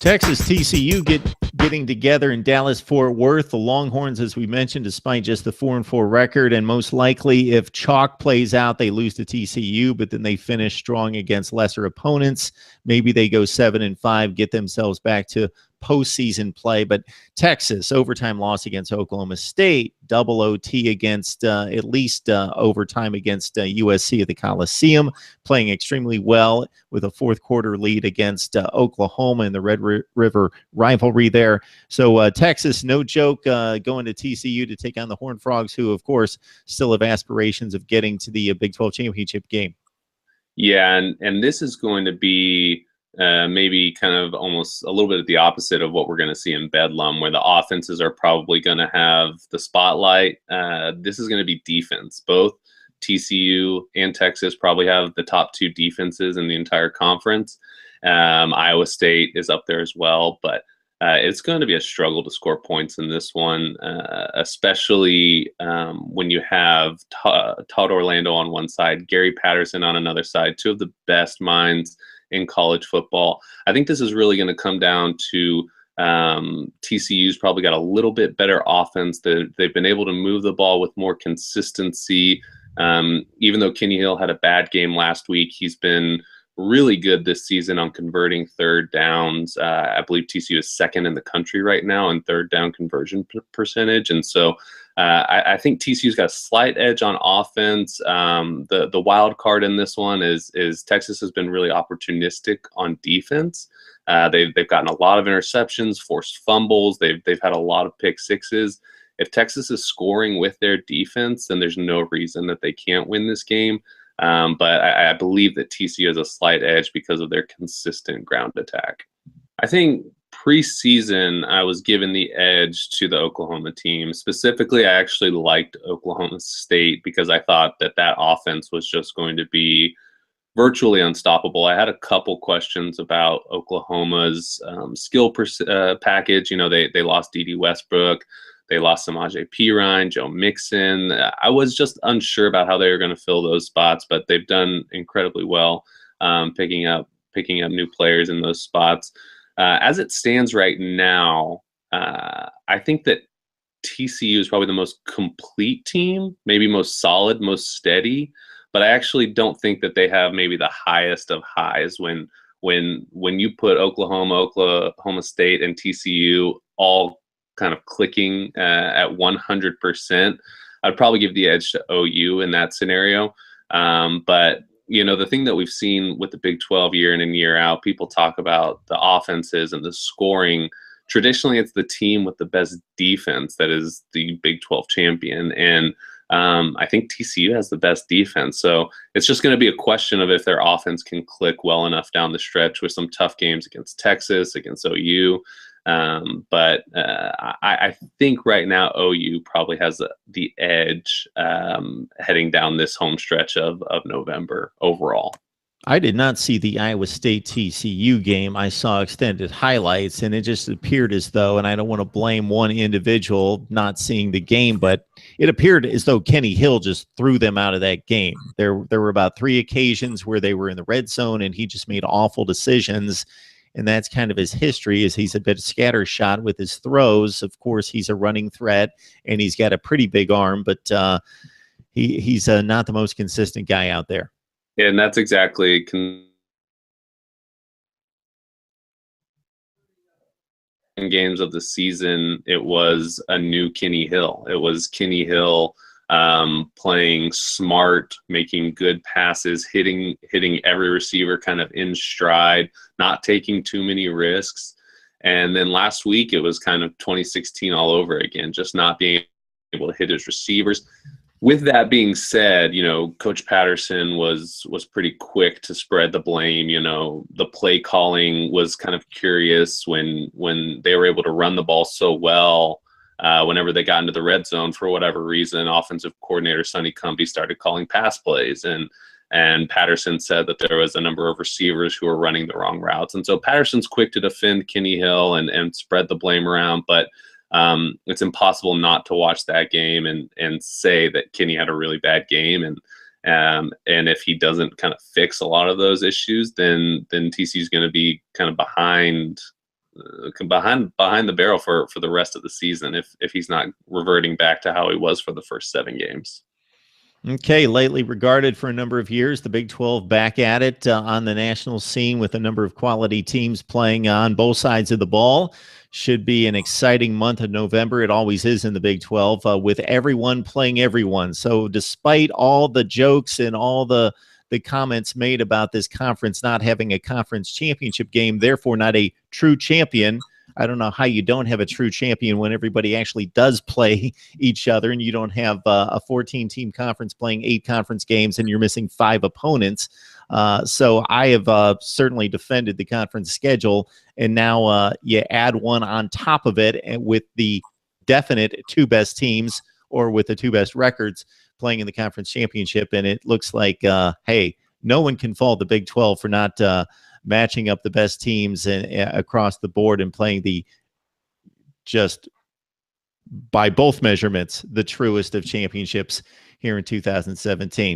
Texas TCU getting together in Dallas-Fort Worth. The Longhorns, as we mentioned, despite just the 4-4 record, and most likely if chalk plays out, they lose to TCU, but then they finish strong against lesser opponents. Maybe they go 7-5, get themselves back to postseason play. But Texas, overtime loss against Oklahoma State, double OT against at least overtime against USC at the Coliseum, playing extremely well with a fourth quarter lead against Oklahoma in the Red River rivalry there. So Texas, no joke, going to TCU to take on the Horned Frogs, who, of course, still have aspirations of getting to the Big 12 championship game. Yeah, and this is going to be maybe kind of almost a little bit of the opposite of what we're going to see in Bedlam, where the offenses are probably going to have the spotlight. This is going to be defense. Both TCU and Texas probably have the top two defenses in the entire conference. Iowa State is up there as well, but it's going to be a struggle to score points in this one, especially when you have Todd Orlando on one side, Gary Patterson on another side, two of the best minds in college football. I think this is really going to come down to TCU's probably got a little bit better offense. They've been able to move the ball with more consistency. Even though Kenny Hill had a bad game last week, he's been really good this season on converting third downs. I believe TCU is second in the country right now in third down conversion percentage. And so I think TCU's got a slight edge on offense. The wild card in this one is Texas has been really opportunistic on defense. They've gotten a lot of interceptions, forced fumbles. They've had a lot of pick sixes. If Texas is scoring with their defense, then there's no reason that they can't win this game. But I believe that TCU has a slight edge because of their consistent ground attack. I think preseason, I was given the edge to the Oklahoma team. Specifically, I actually liked Oklahoma State because I thought that offense was just going to be virtually unstoppable. I had a couple questions about Oklahoma's skill package. You know, they lost D.D. Westbrook. They lost Samaje Perine, Joe Mixon. I was just unsure about how they were going to fill those spots, but they've done incredibly well picking up new players in those spots. As it stands right now, I think that TCU is probably the most complete team, maybe most solid, most steady, but I actually don't think that they have maybe the highest of highs when you put Oklahoma State, and TCU all kind of clicking at 100%. I'd probably give the edge to OU in that scenario. But you know, the thing that we've seen with the Big 12 year in and year out, people talk about the offenses and the scoring. Traditionally, it's the team with the best defense that is the Big 12 champion. And I think TCU has the best defense. So it's just going to be a question of if their offense can click well enough down the stretch with some tough games against Texas, against OU. But I think right now OU probably has the edge heading down this home stretch of November overall. I did not see the Iowa State TCU game. I saw extended highlights, and it just appeared as though, and I don't want to blame one individual not seeing the game, but it appeared as though Kenny Hill just threw them out of that game. There were about 3 occasions where they were in the red zone, and he just made awful decisions. And that's kind of his history, is he's a bit scattershot with his throws. Of course, he's a running threat, and he's got a pretty big arm, but he's not the most consistent guy out there. Yeah, and that's exactly games of the season. It was a new Kenny Hill. It was Kenny Hill playing smart, making good passes, hitting every receiver kind of in stride, not taking too many risks. And then last week, it was kind of 2016 all over again, just not being able to hit his receivers. With that being said, you know, Coach Patterson was pretty quick to spread the blame. You know, the play calling was kind of curious when they were able to run the ball so well. Whenever they got into the red zone, for whatever reason, offensive coordinator Sonny Cumbie started calling pass plays, and Patterson said that there was a number of receivers who were running the wrong routes. And so Patterson's quick to defend Kenny Hill and spread the blame around, but it's impossible not to watch that game and say that Kenny had a really bad game. And if he doesn't kind of fix a lot of those issues, then TCU is going to be kind of behind behind the barrel for the rest of the season if he's not reverting back to how he was for the first 7 games. Okay, lately regarded for a number of years, the Big 12 back at it on the national scene with a number of quality teams playing on both sides of the ball. Should be an exciting month of November. It always is in the Big 12 with everyone playing everyone. So despite all the jokes and all the comments made about this conference not having a conference championship game, therefore not a true champion, I don't know how you don't have a true champion when everybody actually does play each other and you don't have a 14-team conference playing 8 conference games and you're missing 5 opponents. So I have certainly defended the conference schedule, and now you add one on top of it, and with the definite 2 best teams or with the 2 best records playing in the conference championship, and it looks like, hey, no one can fault the Big 12 for not matching up the best teams across the board and playing the, just by both measurements, the truest of championships here in 2017.